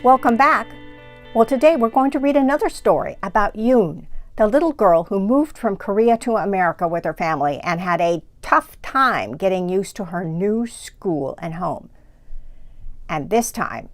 Welcome back. Well, today we're going to read another story about Yoon, the little girl who moved from Korea to America with her family and had a tough time getting used to her new school and home. And this time,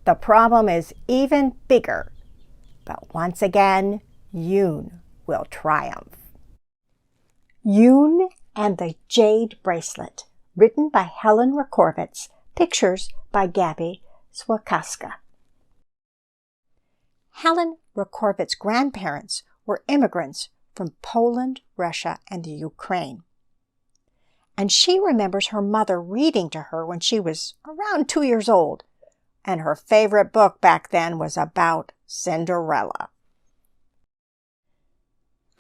the problem is even bigger. But once again, Yoon will triumph. Yoon and the Jade Bracelet, written by Helen Rakovitz, pictures by Gabby Swakaska. Helen Rakovitz's grandparents were immigrants from Poland, Russia, and the Ukraine. And she remembers her mother reading to her when she was around 2 years old, and her favorite book back then was about Cinderella.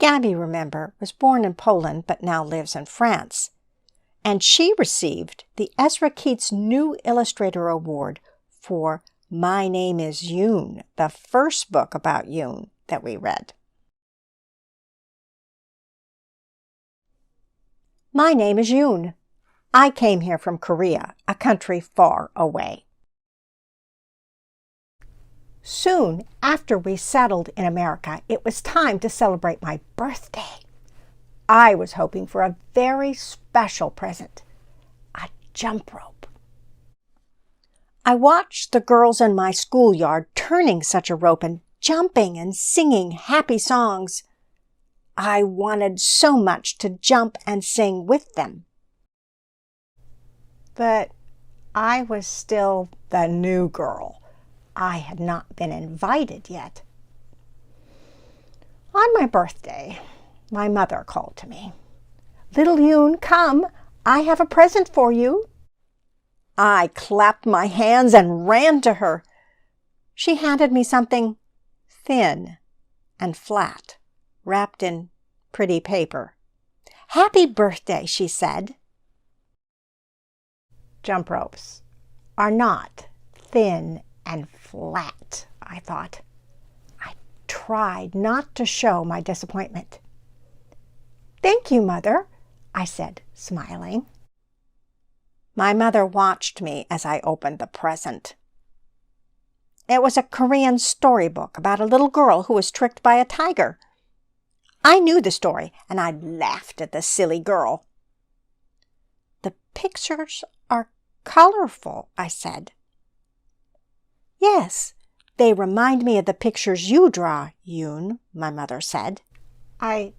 Gabby, remember, was born in Poland but now lives in France, and she received the Ezra Keats New Illustrator Award for My Name is Yoon, the first book about Yoon that we read. My name is Yoon. I came here from Korea, a country far away. Soon after we settled in America, it was time to celebrate my birthday. I was hoping for a very special present, a jump rope. I watched the girls in my schoolyard turning such a rope and jumping and singing happy songs. I wanted so much to jump and sing with them. But I was still the new girl. I had not been invited yet. On my birthday, my mother called to me. "Little Yoon, come, I have a present for you." I clapped my hands and ran to her. She handed me something thin and flat, wrapped in pretty paper. "Happy birthday," she said. Jump ropes are not thin and flat, I thought. I tried not to show my disappointment. "Thank you, Mother," I said, smiling. My mother watched me as I opened the present. It was a Korean storybook about a little girl who was tricked by a tiger. I knew the story, and I laughed at the silly girl. "The pictures are colorful," I said. "Yes, they remind me of the pictures you draw, Yoon," my mother said. I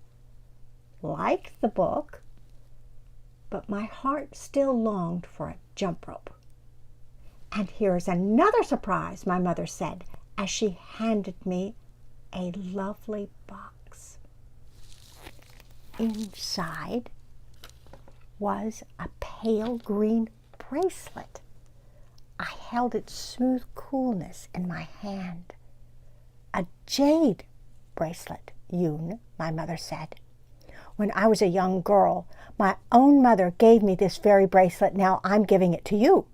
liked the book, but my heart still longed for a jump rope. "And here's another surprise," my mother said as she handed me a lovely box. Inside was a pale green bracelet. I held its smooth coolness in my hand. "A jade bracelet, Yoon," my mother said. "When I was a young girl, my own mother gave me this very bracelet. Now I'm giving it to you."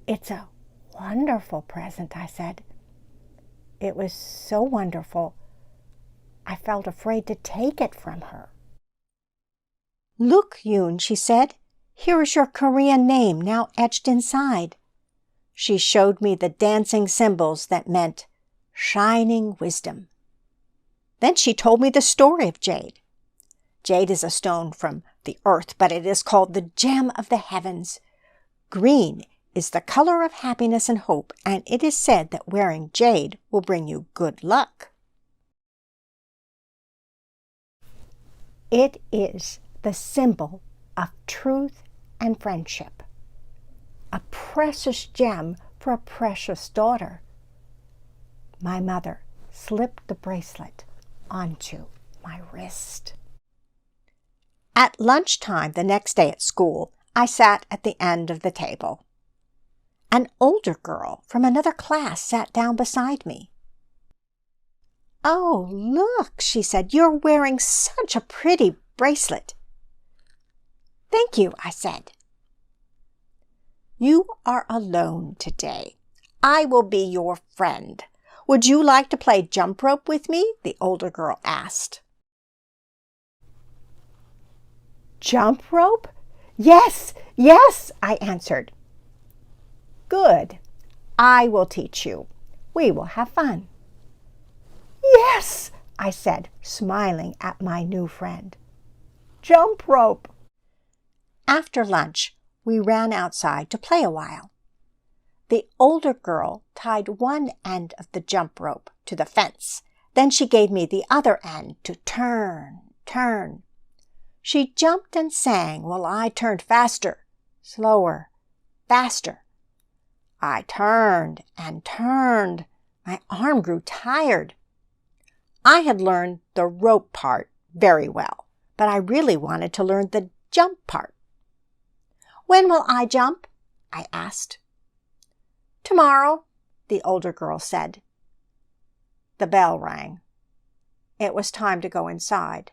"It's a wonderful present," I said. It was so wonderful, I felt afraid to take it from her. "Look, Yoon," she said. "Here is your Korean name now etched inside." She showed me the dancing symbols that meant shining wisdom. Then she told me the story of jade. Jade is a stone from the earth, but it is called the gem of the heavens. Green is the color of happiness and hope, and it is said that wearing jade will bring you good luck. It is the symbol of truth and friendship. A precious gem for a precious daughter. My mother slipped the bracelet onto my wrist. At lunchtime the next day at school, I sat at the end of the table. An older girl from another class sat down beside me. "Oh, look," she said, "you're wearing such a pretty bracelet." "Thank you," I said. "You are alone today. I will be your friend. Would you like to play jump rope with me?" the older girl asked. "Jump rope? Yes, yes," I answered. "Good. I will teach you. We will have fun." "Yes," I said, smiling at my new friend. "Jump rope." After lunch, we ran outside to play a while. The older girl tied one end of the jump rope to the fence. Then she gave me the other end to turn, turn. She jumped and sang while I turned faster, slower, faster. I turned and turned. My arm grew tired. I had learned the rope part very well, but I really wanted to learn the jump part. "When will I jump?" I asked. "Tomorrow," the older girl said. The bell rang. It was time to go inside,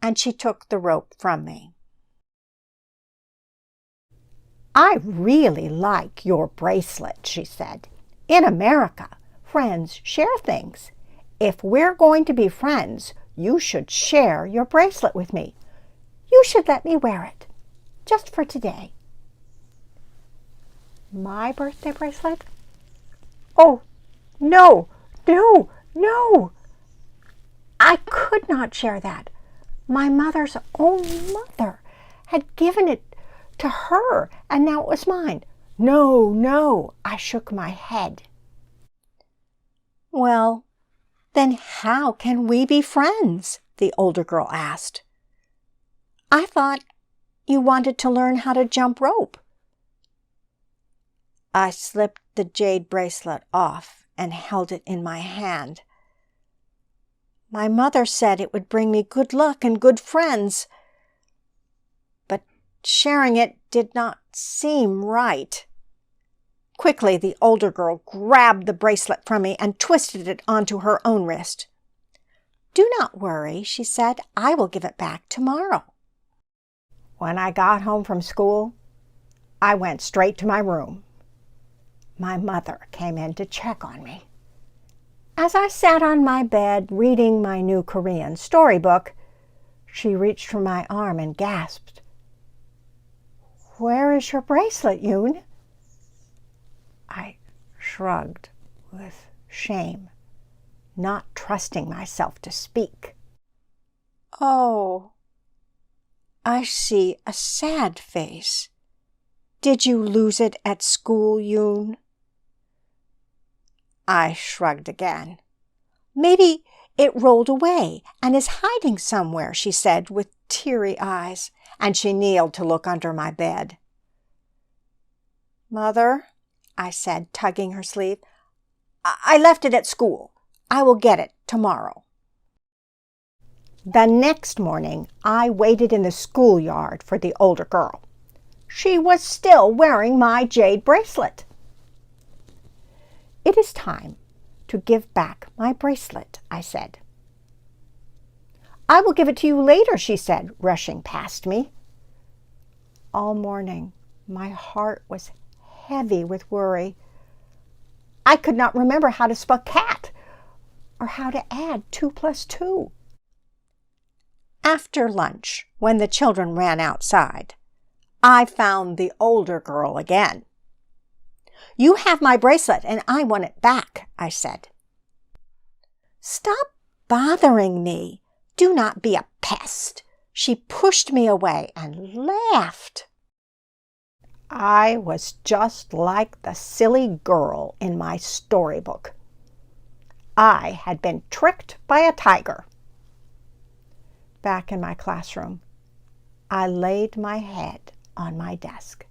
and she took the rope from me. "I really like your bracelet," she said. "In America, friends share things. If we're going to be friends, you should share your bracelet with me. You should let me wear it, just for today." My birthday bracelet? Oh, no, no, no! I could not share that. My mother's own mother had given it to her, and now it was mine. No, no, I shook my head. "Well, then how can we be friends?" the older girl asked. "I thought you wanted to learn how to jump rope." I slipped the jade bracelet off and held it in my hand. My mother said it would bring me good luck and good friends, but sharing it did not seem right. Quickly, the older girl grabbed the bracelet from me and twisted it onto her own wrist. "Do not worry," she said. "I will give it back tomorrow." When I got home from school, I went straight to my room. My mother came in to check on me. As I sat on my bed reading my new Korean storybook, she reached for my arm and gasped, "Where is your bracelet, Yoon?" I shrugged with shame, not trusting myself to speak. "Oh, I see a sad face. Did you lose it at school, Yoon?" I shrugged again. "Maybe it rolled away and is hiding somewhere," she said with teary eyes, and she kneeled to look under my bed. "Mother," I said, tugging her sleeve, I left it at school. I will get it tomorrow." The next morning, I waited in the schoolyard for the older girl. She was still wearing my jade bracelet. "It is time to give back my bracelet," I said. "I will give it to you later," she said, rushing past me. All morning, my heart was heavy with worry. I could not remember how to spell cat or how to add 2 + 2. After lunch, when the children ran outside, I found the older girl again. "You have my bracelet and I want it back," I said. "Stop bothering me. Do not be a pest." She pushed me away and laughed. I was just like the silly girl in my storybook. I had been tricked by a tiger. Back in my classroom, I laid my head on my desk.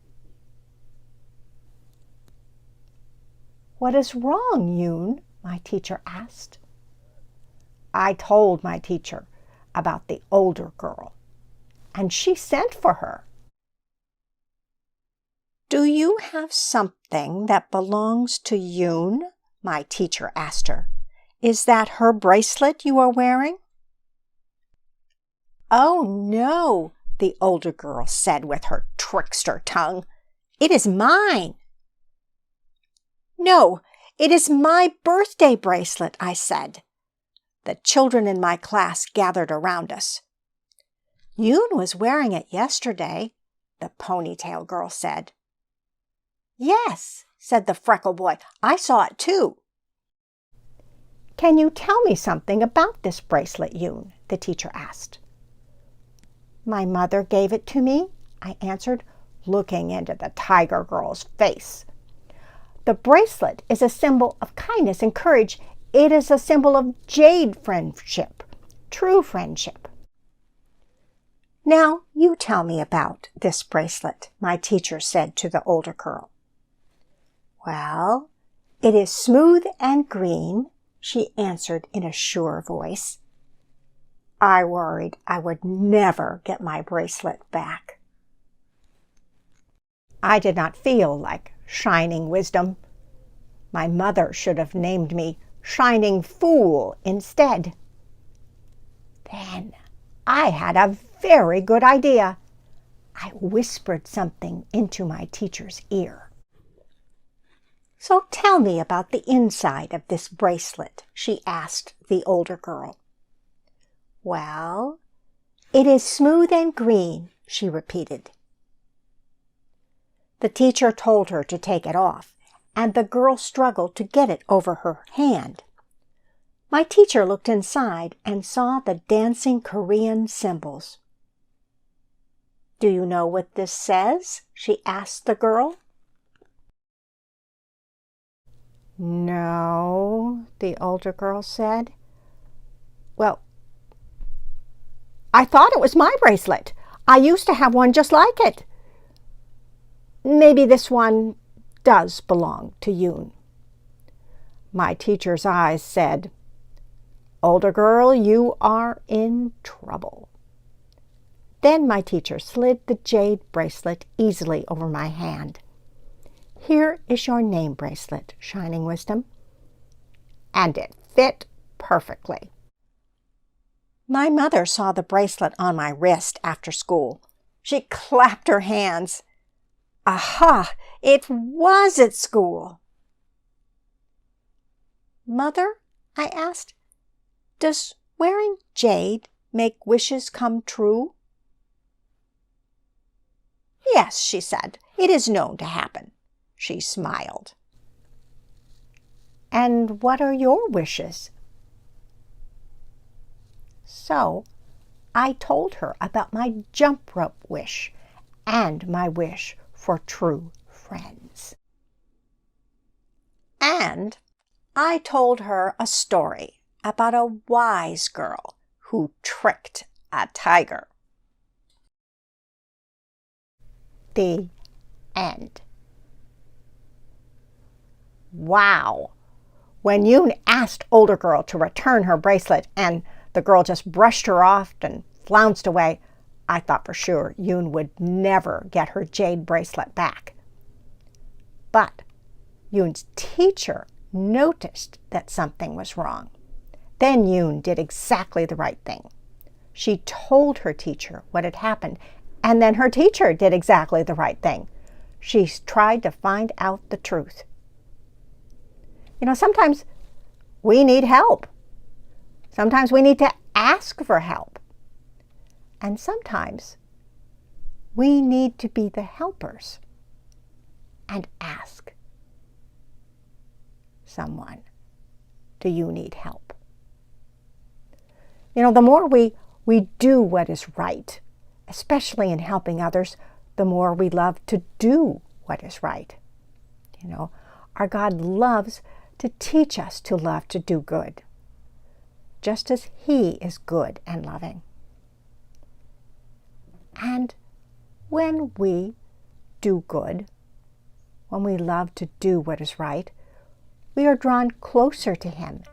"What is wrong, Yoon?" my teacher asked. I told my teacher about the older girl, and she sent for her. "Do you have something that belongs to Yoon?" my teacher asked her. "Is that her bracelet you are wearing?" "Oh, no," the older girl said with her trickster tongue. "It is mine." "No, it is my birthday bracelet," I said. The children in my class gathered around us. "Yoon was wearing it yesterday," the ponytail girl said. "Yes," said the freckle boy. "I saw it too." "Can you tell me something about this bracelet, Yoon?" the teacher asked. "My mother gave it to me," I answered, looking into the tiger girl's face. "The bracelet is a symbol of kindness and courage. It is a symbol of jade friendship, true friendship." "Now you tell me about this bracelet," my teacher said to the older girl. "Well, it is smooth and green," she answered in a sure voice. I worried I would never get my bracelet back. I did not feel like Shining Wisdom. My mother should have named me Shining Fool instead. Then I had a very good idea. I whispered something into my teacher's ear. "So tell me about the inside of this bracelet," she asked the older girl. "Well, it is smooth and green," she repeated. The teacher told her to take it off, and the girl struggled to get it over her hand. My teacher looked inside and saw the dancing Korean symbols. "Do you know what this says?" she asked the girl. "No," the older girl said. "Well, I thought it was my bracelet. I used to have one just like it. Maybe this one does belong to Yoon." My teacher's eyes said, "Older girl, you are in trouble." Then my teacher slid the jade bracelet easily over my hand. "Here is your name bracelet, Shining Wisdom." And it fit perfectly. My mother saw the bracelet on my wrist after school. She clapped her hands. Aha! It was at school. "Mother," I asked, "does wearing jade make wishes come true?" "Yes," she said, "it is known to happen." She smiled. "And what are your wishes?" So I told her about my jump rope wish and my wish for true friends. And I told her a story about a wise girl who tricked a tiger. The end. Wow! When Yoon asked older girl to return her bracelet and the girl just brushed her off and flounced away, I thought for sure Yoon would never get her jade bracelet back. But Yoon's teacher noticed that something was wrong. Then Yoon did exactly the right thing. She told her teacher what had happened, and then her teacher did exactly the right thing. She tried to find out the truth. Sometimes we need help. Sometimes we need to ask for help. And sometimes we need to be the helpers and ask someone, "Do you need help?" The more we do what is right, especially in helping others, the more we love to do what is right. Our God loves to teach us to love to do good, just as He is good and loving. And when we do good, when we love to do what is right, we are drawn closer to Him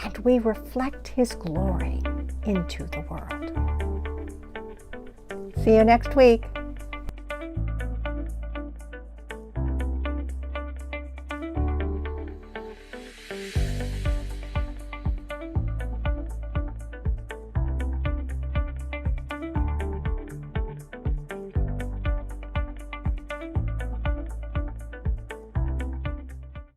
and we reflect His glory into the world. See you next week.